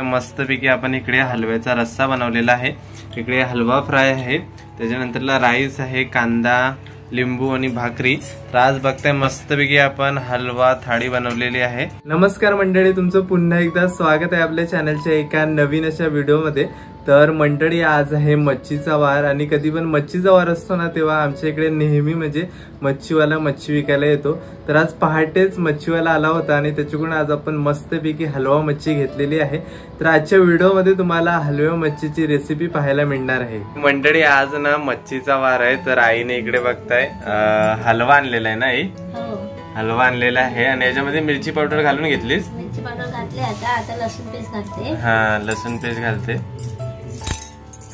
मस्तपैकी आपण इकडे हलव्याचा रस्सा बनवलेला आहे। इकडे हलवा फ्राय आहे, त्याच्यानंतरला राईस आहे, कांदा, लिंबू आणि भाकरी। तर आज बघताय मस्तपैकी आपण हलवा थाळी बनवलेली आहे। नमस्कार मंडळी, तुमचं पुन्हा एकदा स्वागत आहे आपल्या चॅनलच्या एका नवीन अशा व्हिडिओमध्ये। तर मंडळी, आज आहे मच्छीचा वार आणि कधी पण मच्छीचा वार असतो ना तेव्हा आमच्या इकडे नेहमी म्हणजे मच्छीवाला मच्छी विकायला येतो। तर आज पहाटेच मच्छीवाला आला होता आणि त्याच्याकडून आज आपण मस्तपैकी हलवा मच्छी घेतलेली आहे। तर आजच्या व्हिडिओमध्ये तुम्हाला हलव्या मच्छीची रेसिपी पाहायला मिळणार आहे। मंडळी, आज ना मच्छीचा वार आहे, तर आईने इकडे बघताय हलवा आणलेला आहे ना आई? हलवा आणलेला आहे आणि याच्यामध्ये मिरची पावडर घालून घेतलीस? मिरची पावडर घातली, आता लसूण पेस्ट घालते। हा, लसूण पेस्ट घालते।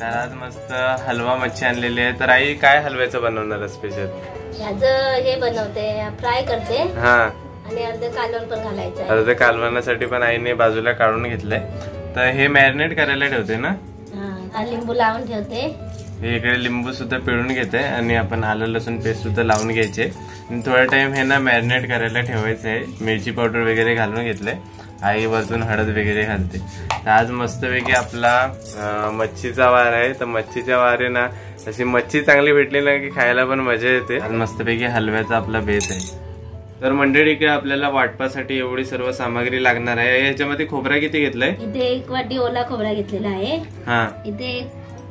तर आज मस्त हलवा मच्छी आणलेली आहे। तर आई काय हलव्याचं बनवणार स्पेशल? याचं हे बनवते, फ्राय करते। हा, आणि अर्ध कालवण पण घालायचं आहे। अर्ध कालवणासाठी पण आईने बाजूला काढून घेतलंय। तर हे मॅरिनेट करायला ठेवते ना? हा, लिंबू लावून ठेवते। हे इकडे लिंबू सुद्धा पिळून घेते आणि आपण आलं लसूण पेस्ट सुद्धा लावून घ्यायचे आणि थोडा टाइम हे ना मॅरिनेट करायला ठेवायचं आहे। मिरची पावडर वगैरे घालून घेतलंय, आई वरतून हळद वगैरे घालते। तर आज मस्तपैकी आपला मच्छीचा वार आहे। तर मच्छीच्या वारे ना अशी मच्छी चांगली भेटली ना की खायला पण मजा येते। आज मस्तपैकी हलव्याचा आपला बेत आहे। तर मंडळी, इकडे आपल्याला वाटपासाठी एवढी सर्व सामग्री लागणार आहे। याच्यामध्ये खोबरा किती घेतलाय? इथे 1 वाटी ओला खोबरा घेतलेला आहे। हा, इथे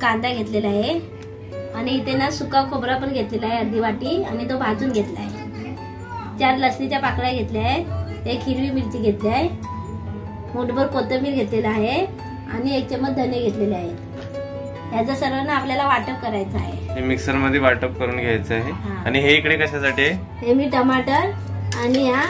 कांदा घेतलेला आहे आणि इथे ना सुका खोबरा पण घेतलेला आहे अर्धी वाटी आणि तो भाजून घेतला आहे। 4 लसणीच्या पाकळ्या घेतल्या आहेत, 1 हिरवी मिरची घेतली आहे, मोठभर कोथिंबीर घेतलेला आहे आणि 1 चमच धने घेतलेले आहेत। याचं सर्वांना आपल्याला वाटप करायचं आहे। हे मिक्सर मध्ये वाटप करून घ्यायचं आहे। आणि हे इकडे कशासाठी आहे? हे मी टमाटर आणि ह्या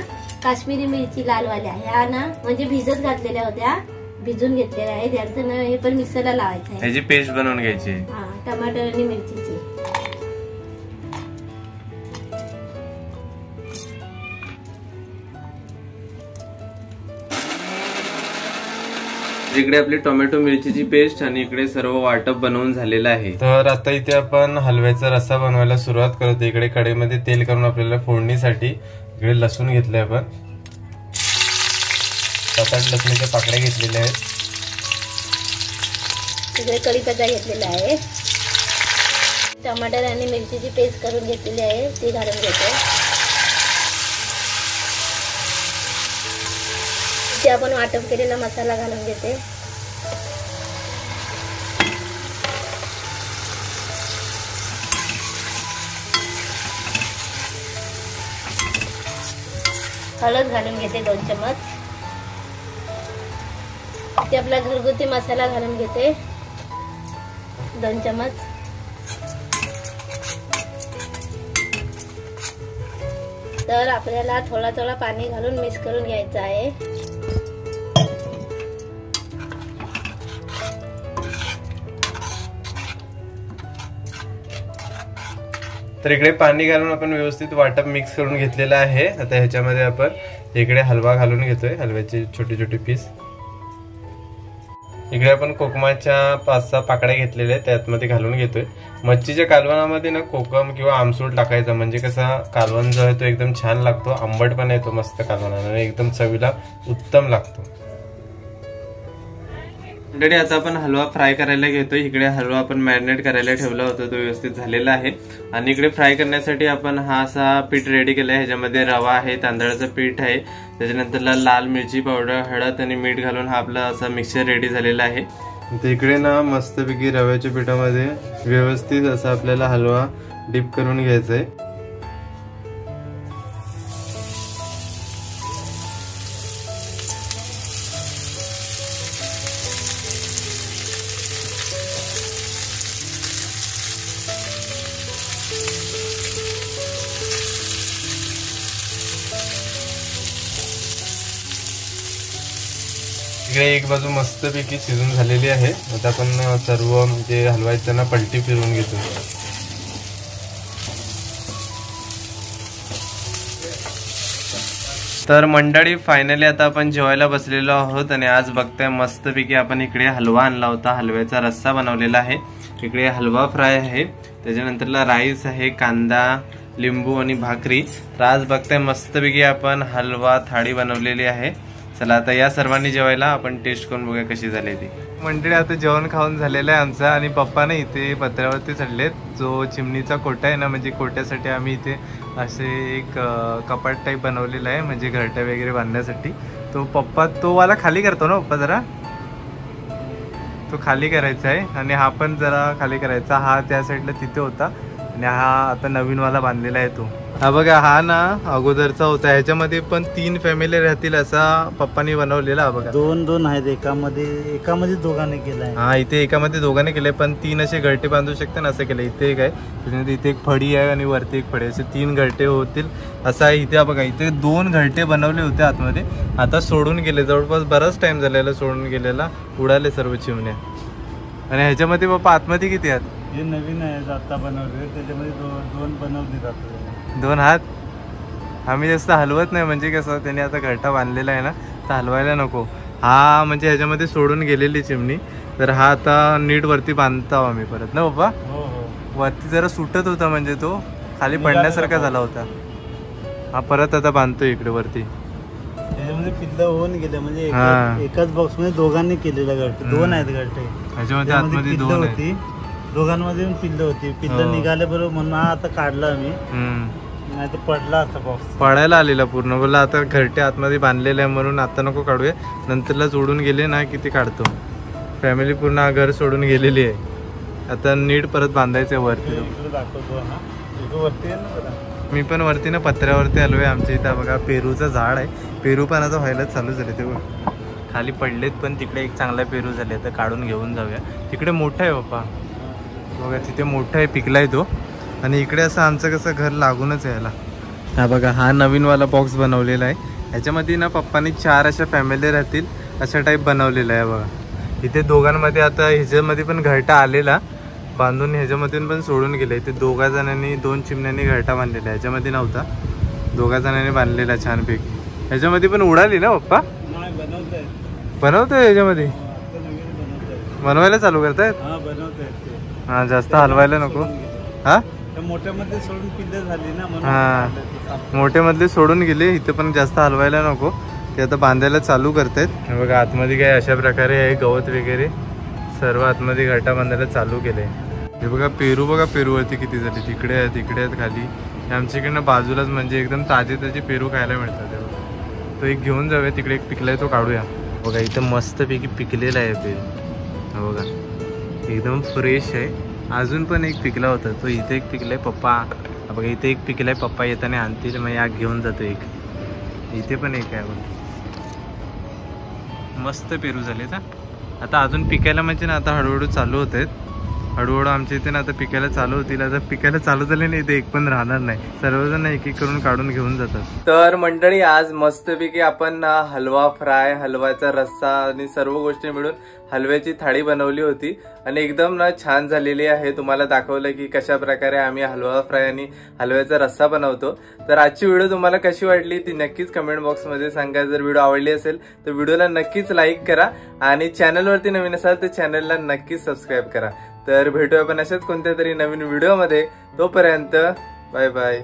काश्मीरी मिरची लालवाल्या ह्या ना म्हणजे भिजत घातलेल्या होत्या, भिजून घेतलेल्या आहेत। याचं ना हे पण मिक्सरला लावायचं आहे, याची पेस्ट बनवून घ्यायची। हा, टमाटर आणि मिरचीची। इकडे आपली टोमॅटो मिरचीची पेस्ट आणि इकडे सर्व वाटप बनवून झालेलं आहे। तर आता इथे आपण हलव्याचा रस्सा बनवायला सुरुवात करतो। इकडे कढईमध्ये तेल करून आपल्याला फोडणीसाठी इकडे लसूण घेतलंय, आपण 7-8 लसणीच्या पाकळ्या घेतलेल्या आहेत। इकडे कढीपत्ता घेतलेला आहे, टमाटर आणि मिरचीची पेस्ट करून घेतलेली आहे ती घालून घेते। इथे आपण वाटप केलेला मसाला घालून घेते। हळद घालून घेते 2 चमच। इथे आपला घरगुती मसाला घालून घेते 2 चमच। तर आपल्याला थोडा थोडा पाणी घालून मिक्स करून घ्यायचं आहे। तर इकडे पाणी घालून आपण व्यवस्थित वाटप मिक्स करून घेतलेलं आहे। आता ह्याच्यामध्ये आपण इकडे हलवा घालून घेतोय, हलव्याचे छोटे छोटे पीस। इकडे आपण कोकमाच्या 5-6 पाकळ्या घेतलेल्या आहेत, त्यामध्ये घालून घेतोय। मच्छीच्या कालवणामध्ये ना कोकम किंवा आमसूल टाकायचा, म्हणजे कसा कालवण जो आहे तो एकदम छान लागतो, आंबट पण येतो मस्त कालवणाने, एकदम चवीला उत्तम लागतो। मंडळी, आता आपण हलवा फ्राय करायला घेतोय। इकडे हलवा आपण मॅरिनेट करायला ठेवला होता, तो व्यवस्थित झालेला आहे। आणि इकडे फ्राय करण्यासाठी आपण हा असा पीठ रेडी केलाय। ह्याच्यामध्ये रवा आहे, तांदळाचं पीठ आहे, त्याच्यानंतर लाल मिरची पावडर, हळद आणि मीठ घालून हा आपला असा मिक्सचर रेडी झालेला आहे। इकडे ना मस्तपैकी रव्याच्या पिठामध्ये व्यवस्थित असा आपल्याला हलवा डीप करून घ्यायचा आहे। इकडे एक बाजू मस्तपैकी शिजून झालेली आहे। आता आपण सर्व जे हलवा आहेत त्यांना पलटी फिरवून घेतो। तर मंडळी, फायनली आता आपण जेवायला बसलेलो आहोत आणि आज बघताय मस्तपैकी आपण इकडे हलवा आणला होता, हलव्याचा रस्सा बनवलेला आहे। इकडे हलवा फ्राय आहे, त्याच्यानंतरला राईस आहे, कांदा, लिंबू आणि भाकरी। तर आज बघताय मस्तपैकी आपण हलवा थाळी बनवलेली आहे। चला आता या सर्वांनी जेवायला आपण टेस्ट करून बघूया कशी झाली ती. मंडळी आता जेवण खाऊन झालेलं आहे आमचं आणि पप्पा ना इथे पत्र्यावरती चढलेत. जो चिमणीचा कोटा आहे ना, म्हणजे कोट्यासाठी आम्ही इथे असे एक कपाट टाईप बनवलेला आहे, म्हणजे घरट्या वगैरे बांधण्यासाठी. तो पप्पा तो वाला खाली करतो ना पप्पा, जरा तो खाली करायचा आहे आणि हा पण जरा खाली करायचा. हा त्या साईडला तिथे होता आणि हा आता नवीन वाला बांधलेला आहे तो. हा बघा, हा ना अगोदरचा होता. ह्याच्यामध्ये पण 3 फॅमिली राहतील असा पप्पानी बनवलेला. हा बघा 2 आहेत, एकामध्ये दोघांनी केलाय. हा इथे एकामध्ये दोघांनी केलंय, पण 3 असे घरटे बांधू शकते ना असं केलं. इथे एक आहे, त्याच्यामध्ये इथे एक फडी आहे आणि वरती एक फडी, असे 3 घरटे होतील असं आहे. इथे बघा इथे 2 घरटे बनवले होते आतमध्ये, आता सोडून गेले. जवळपास बराच टाइम झालेला सोडून गेलेला, उडाले सर्व चिमण्या. आणि ह्याच्यामध्ये बाप्पा आतमध्ये किती आहेत? हे नवीन आहे आता बनवले, त्याच्यामध्ये 2 बनवले जातात. 2 हात. आम्ही जास्त हलवत नाही, म्हणजे कसं त्याने आता घरटा बांधलेला आहे ना, तर हलवायला नको. हा म्हणजे ह्याच्यामध्ये सोडून गेलेली चिमणी, तर हा आता नीट वरती बांधतो आम्ही परत ना बाबा. हो हो, वरती जरा सुटत होता, म्हणजे तो खाली पडण्यासारखा झाला होता. हा परत आता बांधतो इकडे वरती. त्याच्यामध्ये पिल्लं होऊन गेले, म्हणजे एकाच बॉक्स मध्ये दोघांनी केलेला घरटे. 2 आहेत घरटे ह्याच्यामध्ये. आतमध्ये 2 होती, दोघांमध्ये पिल्लं होती. पिल्लं निघाले बरोबर म्हणून आता काढला आम्ही, नाही तर पडला असता बॉक्स, पडायला आलेला पूर्ण. बोलला आता घरटे आतमध्ये बांधलेले आहे म्हणून आता नको काढूया, नंतरला जोडून गेले ना किती काढतो. फॅमिली पूर्ण घर सोडून गेलेली आहे, आता नीट परत बांधायचं आहे वरती. दाखवतो ना, वरती आहे ना बघा. मी पण वरती ना पत्र्यावरती आलोय. आमच्या इथं बघा पेरूचं झाड आहे. पेरू पण आता व्हायला चालू झाले. ते खाली पडलेत, पण तिकडे एक चांगला पेरू झाले, तर काढून घेऊन जाऊया. तिकडे मोठा आहे बाप्पा बघा, तिथे मोठा आहे, पिकलाय तो. आणि इकडे असं आमचं कसं घर लागूनच यायला. हा बघा, हा नवीनवाला बॉक्स बनवलेला आहे. ह्याच्यामध्ये ना पप्पानी 4 अशा फॅमिली राहतील अशा टाईप बनवलेला आहे बघा. इथे दोघांमध्ये आता ह्याच्यामध्ये पण घरटा आलेला बांधून, ह्याच्यामधून पण सोडून गेले. इथे 2 जणांनी 2 चिमण्यांनी घरटा बांधलेला, ह्याच्यामध्ये नव्हता. 2 जणांनी बांधलेला छानपैकी. ह्याच्यामध्ये पण उडाली ना पप्पा? बनवतोय ह्याच्यामध्ये, बनवायला चालू करतायत. हा जास्त हलवायला नको. हा मोठ्यामध्ये सोडून पिल्लं झाली ना, हा मोठ्यामधले सोडून गेले. इथे पण जास्त हलवायला नको, ते आता बांधायला चालू करतायत. बघा आतमध्ये काय अशा प्रकारे आहे, गवत वगैरे सर्व आतमध्ये घरटा बांधायला चालू केलंय. हे बघा पेरू, बघा पेरूवरती किती झाली. तिकडे आहेत, तिकडे आहेत खाली. आमच्या इकडनं बाजूलाच म्हणजे एकदम ताजे ताजे पेरू खायला मिळतात. तो एक घेऊन जाऊया, तिकडे एक पिकलाय तो काढूया. बघा इथं मस्तपैकी पिकलेला आहे पेरू. बघा एकदम फ्रेश आहे. अजून पण एक पिकला होता, तो इथे एक पिकलाय. पप्पा बघा इथे एक पिकलाय, पप्पा येताना आणतील, मग या घेऊन जातो एक. इथे पण एक आहे बघा, मस्त पेरू झाले. आता अजून पिकायला म्हणजे ना, आता हळूहळू चालू होत आहेत. हळूहळू आमच्या इथे ना आता पिकायला चालू होतील. आता पिकायला चालू झाले नाही, इथे एक पण राहणार नाही. सर्वजण एक एक करून काढून घेऊन जातात. तर मंडळी आज मस्तपैकी आपण हलवा फ्राय, हलवाचा रस्सा आणि सर्व गोष्टी मिळून हलव्याची थाळी बनवली होती आणि एकदम ना छान झालेली आहे. तुम्हाला दाखवलं की कशा प्रकारे आम्ही हलवा फ्राय आणि हलव्याचा रस्सा बनवतो. तर आजची व्हिडिओ तुम्हाला कशी वाटली ती नक्कीच कमेंट बॉक्समध्ये सांगा. जर व्हिडिओ आवडली असेल तर व्हिडिओला नक्कीच लाईक करा आणि चॅनलवरती नवीन असाल तर चॅनलला नक्कीच सबस्क्राईब करा. तर भेटूया आपण अशाच कोणत्या तरी नवीन व्हिडिओमध्ये. तोपर्यंत बाय बाय.